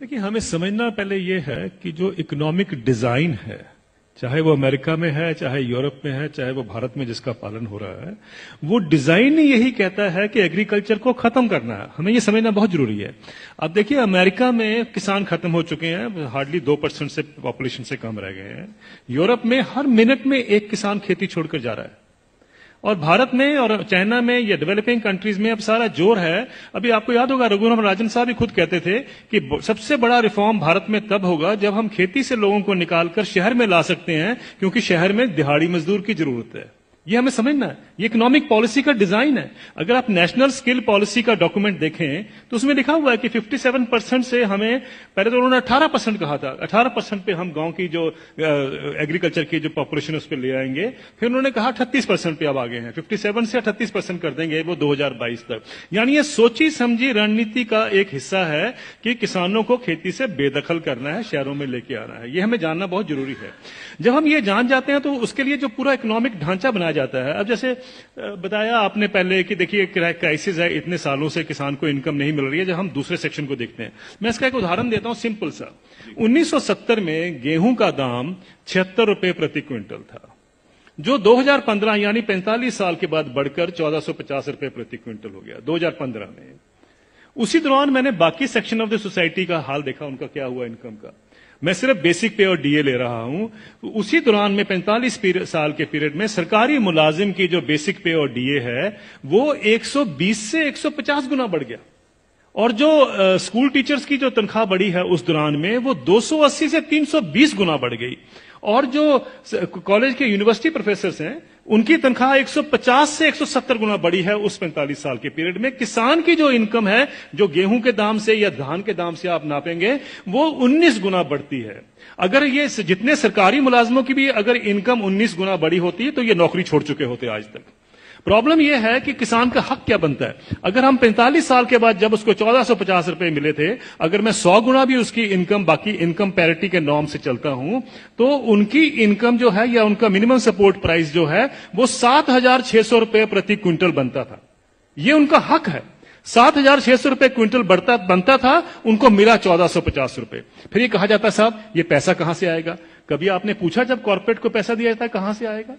देखिए, हमें समझना पहले ये है कि जो इकोनॉमिक डिजाइन है, चाहे वो अमेरिका में है, चाहे यूरोप में है, चाहे वो भारत में जिसका पालन हो रहा है, वो डिजाइन ही यही कहता है कि एग्रीकल्चर को खत्म करना है। हमें ये समझना बहुत जरूरी है। अब देखिए, अमेरिका में किसान खत्म हो चुके हैं, हार्डली 2% से पॉपुलेशन से कम रह गए हैं। यूरोप में हर मिनट में एक किसान खेती छोड़कर जा रहा है। और भारत में और चाइना में या डेवलपिंग कंट्रीज में अब सारा जोर है। अभी आपको याद होगा, रघुराम राजन साहब भी खुद कहते थे कि सबसे बड़ा रिफॉर्म भारत में तब होगा जब हम खेती से लोगों को निकालकर शहर में ला सकते हैं, क्योंकि शहर में दिहाड़ी मजदूर की जरूरत है। ये हमें समझना है, ये इकोनॉमिक पॉलिसी का डिजाइन है। अगर आप नेशनल स्किल पॉलिसी का डॉक्यूमेंट देखें तो उसमें लिखा हुआ है कि 57% से हमें, पहले तो उन्होंने 18% कहा था, 18% पे हम गांव की जो एग्रीकल्चर की जो पॉपुलेशन उस पर ले आएंगे। फिर उन्होंने कहा 38% पे अब आ गए हैं, 57 से 38% कर देंगे वो 2022 तक। यानी ये सोची समझी रणनीति का एक हिस्सा है कि किसानों को खेती से बेदखल करना है, शहरों में लेके आना है। ये हमें जानना बहुत जरूरी है। जब हम ये जान जाते हैं तो उसके लिए जो पूरा इकोनॉमिक ढांचा बनाया जाता है। अब जैसे बताया आपने पहले कि देखिए क्राइसिस है, इतने सालों से किसान को इनकम नहीं मिल रही है। जब हम दूसरे सेक्शन को देखते हैं, मैं इसका एक उदाहरण देता हूं सिंपल सा। 1970 में गेहूं का दाम 76 रुपए प्रति क्विंटल था, जो 2015 यानी 45 साल के बाद बढ़कर 1450 रुपए प्रति क्विंटल हो गया 2015 में। उसी दौरान मैंने बाकी सेक्शन ऑफ द सोसाइटी का हाल देखा, उनका क्या हुआ इनकम का। मैं सिर्फ बेसिक पे और डीए ले रहा हूं। उसी दौरान में 45 साल के पीरियड में सरकारी मुलाजिम की जो बेसिक पे और डीए है वो 120 से 150 गुना बढ़ गया। और जो स्कूल टीचर्स की जो तनख्वाह बढ़ी है उस दौरान में वो 280 से 320 गुना बढ़ गई। और जो कॉलेज के यूनिवर्सिटी प्रोफेसर्स हैं उनकी तनख्वाह 150 से 170 गुना बढ़ी है उस 45 साल के पीरियड में। किसान की जो इनकम है, जो गेहूं के दाम से या धान के दाम से आप नापेंगे, वो 19 गुना बढ़ती है। अगर ये जितने सरकारी मुलाजमों की भी अगर इनकम 19 गुना बढ़ी होती तो ये नौकरी छोड़ चुके होते आज तक। प्रॉब्लम यह है कि किसान का हक क्या बनता है। अगर हम 45 साल के बाद जब उसको 1450 रुपए मिले थे, अगर मैं 100 गुना भी उसकी इनकम बाकी इनकम पैरिटी के नॉर्म से चलता हूं, तो उनकी इनकम जो है या उनका मिनिमम सपोर्ट प्राइस जो है वो 7,600 रुपए प्रति क्विंटल बनता था। ये उनका हक है। 7,600 रुपए क्विंटल बनता था, उनको मिला 1450 रुपए। फिर ये कहा जाता साहब ये पैसा कहां से आएगा। कभी आपने पूछा जब कॉर्पोरेट को पैसा दिया जाता है कहां से आएगा?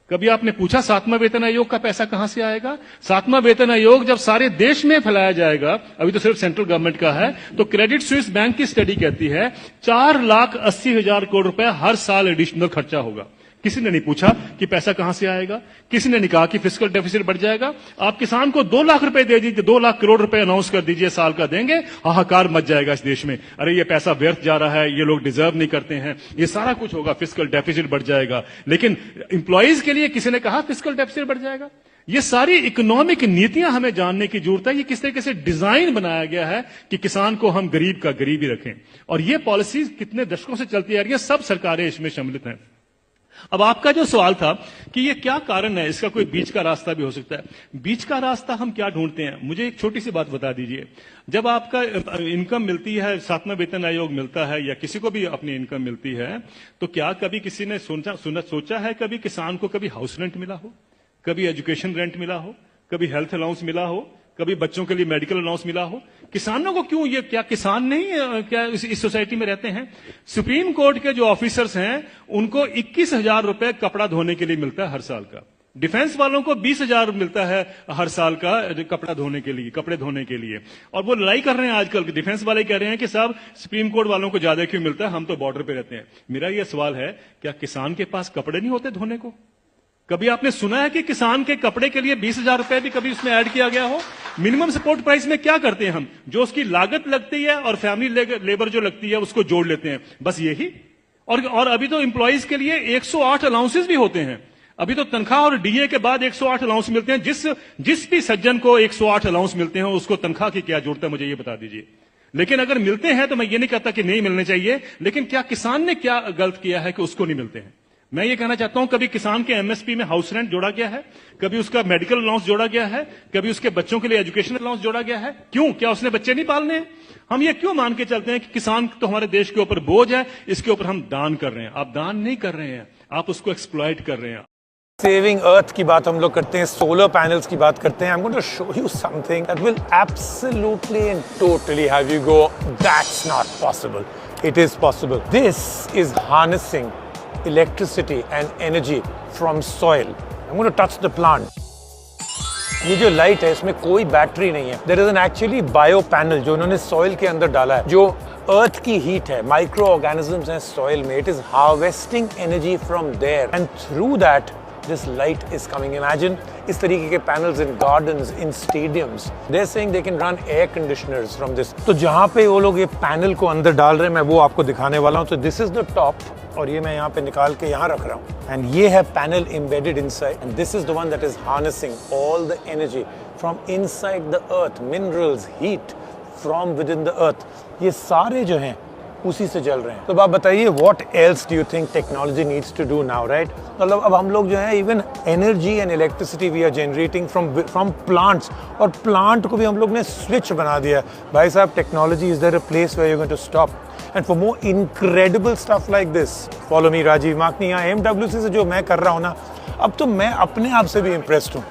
कभी आपने पूछा 7वां वेतन आयोग का पैसा कहां से आएगा? 7वां वेतन आयोग जब सारे देश में फैलाया जाएगा, अभी तो सिर्फ सेंट्रल गवर्नमेंट का है, तो क्रेडिट स्विस बैंक की स्टडी कहती है 4,80,000 करोड़ रुपए हर साल एडिशनल खर्चा होगा। किसी ने नहीं पूछा कि पैसा कहां से आएगा। किसी ने नहीं कहा कि फिस्कल डेफिसिट बढ़ जाएगा। आप किसान को 2 लाख रुपए दे दीजिए, 2 लाख करोड़ रुपए अनाउंस कर दीजिए साल का देंगे, हाहाकार मच जाएगा इस देश में। अरे ये पैसा व्यर्थ जा रहा है, ये लोग डिजर्व नहीं करते हैं, ये सारा कुछ होगा, फिस्कल डेफिसिट बढ़ जाएगा। लेकिन इंप्लॉइज के लिए किसी ने कहा फिस्कल डेफिसिट बढ़ जाएगा? ये सारी इकोनॉमिक नीतियां हमें जानने की जरूरत है। ये किस तरीके से डिजाइन बनाया गया है कि किसान को हम गरीब का गरीब ही रखें। और ये पॉलिसी कितने दशकों से चलती आ रही है, सब सरकारें इसमें सम्मिलित हैं। अब आपका जो सवाल था कि ये क्या कारण है, इसका कोई बीच का रास्ता भी हो सकता है। बीच का रास्ता हम क्या ढूंढते हैं, मुझे एक छोटी सी बात बता दीजिए। जब आपका इनकम मिलती है, 7वां वेतन आयोग मिलता है या किसी को भी अपनी इनकम मिलती है, तो क्या कभी किसी ने सोचा है कभी किसान को कभी हाउस रेंट मिला हो, कभी एजुकेशन रेंट मिला हो, कभी हेल्थ अलाउंस मिला हो, कभी बच्चों के लिए मेडिकल अलाउंस मिला हो? किसानों को क्यों, ये क्या किसान नहीं क्या इस सोसाइटी में रहते हैं? सुप्रीम कोर्ट के जो ऑफिसर्स हैं उनको 21,000 रुपए कपड़ा धोने के लिए मिलता है हर साल का। डिफेंस वालों को 20,000 मिलता है हर साल का कपड़ा धोने के लिए, कपड़े धोने के लिए। और वो लड़ाई कर रहे हैं आजकल, डिफेंस वाले कह रहे हैं कि साहब सुप्रीम कोर्ट वालों को ज्यादा क्यों मिलता है, हम तो बॉर्डर पे रहते हैं। मेरा यह सवाल है, क्या किसान के पास कपड़े नहीं होते धोने को? कभी आपने सुना है कि किसान के कपड़े के लिए 20,000 रुपए भी कभी उसमें ऐड किया गया हो? मिनिमम सपोर्ट प्राइस में क्या करते हैं हम, जो उसकी लागत लगती है और फैमिली लेबर जो लगती है उसको जोड़ लेते हैं, बस यही। और अभी तो एम्प्लॉइज के लिए 108 अलाउंसेस भी होते हैं। अभी तो तनख्वाह और डीए के बाद 108 अलाउंस मिलते हैं। जिस भी सज्जन को 108 अलाउंस मिलते हैं उसको तनख्वाह की क्या जरूरत है, मुझे ये बता दीजिए। लेकिन अगर मिलते हैं तो मैं ये नहीं कहता कि नहीं मिलने चाहिए, लेकिन क्या किसान ने क्या गलत किया है कि उसको नहीं मिलते हैं? मैं ये कहना चाहता हूं, कभी किसान के एमएसपी में हाउस रेंट जोड़ा गया है, कभी उसका मेडिकल अलाउंस जोड़ा गया है, कभी उसके बच्चों के लिए एजुकेशन अलाउंस जोड़ा गया है? क्यों? क्या उसने बच्चे नहीं पालने हैं? हम ये क्यों मान के चलते हैं कि किसान तो हमारे देश के ऊपर बोझ है, इसके ऊपर हम दान कर रहे हैं? आप दान नहीं कर रहे हैं, आप उसको एक्सप्लॉइट कर रहे हैं। सेविंग अर्थ की बात हम लोग करते हैं, सोलर पैनल्स की बात करते हैं. I'm going to show you something that will absolutely and totally have you go, that's not possible. It is possible. This is harnessing electricity and energy from soil. I'm going to touch the plant. ये जो light है इसमें कोई battery नहीं है. There is an actually bio panel जो उन्होंने soil के अंदर डाला है, जो अर्थ की हीट है, माइक्रो ऑर्गेनिजम्स हैं सॉइल में. It is harvesting energy from there and through that this light is coming. Imagine इस तरीके के panels in gardens, in stadiums. They're saying they can run air conditioners from this. तो जहाँ पे वो लोग ये panel को अंदर डाल रहे हैं, मैं वो आपको दिखाने वाला हूँ. So this is the top, और ये मैं यहाँ पे निकाल के यहाँ रख रहा हूँ. And ये है panel embedded inside. And this is the one that is harnessing all the energy from inside the earth, minerals, heat from within the earth. ये सारे जो हैं उसी से जल रहे हैं. तो आप बताइए, what else do you think technology needs to do now, right? मतलब अब हम लोग जो है even energy and electricity we are generating from plants, और plant को भी हम लोग ने switch बना दिया है. भाई साहब, technology, is there a place where you're going to stop? And for more incredible stuff like this, follow me, Rajiv Makni. यहाँ MWC से जो मैं कर रहा हूँ ना, अब तो मैं अपने आप से भी impressed हूँ.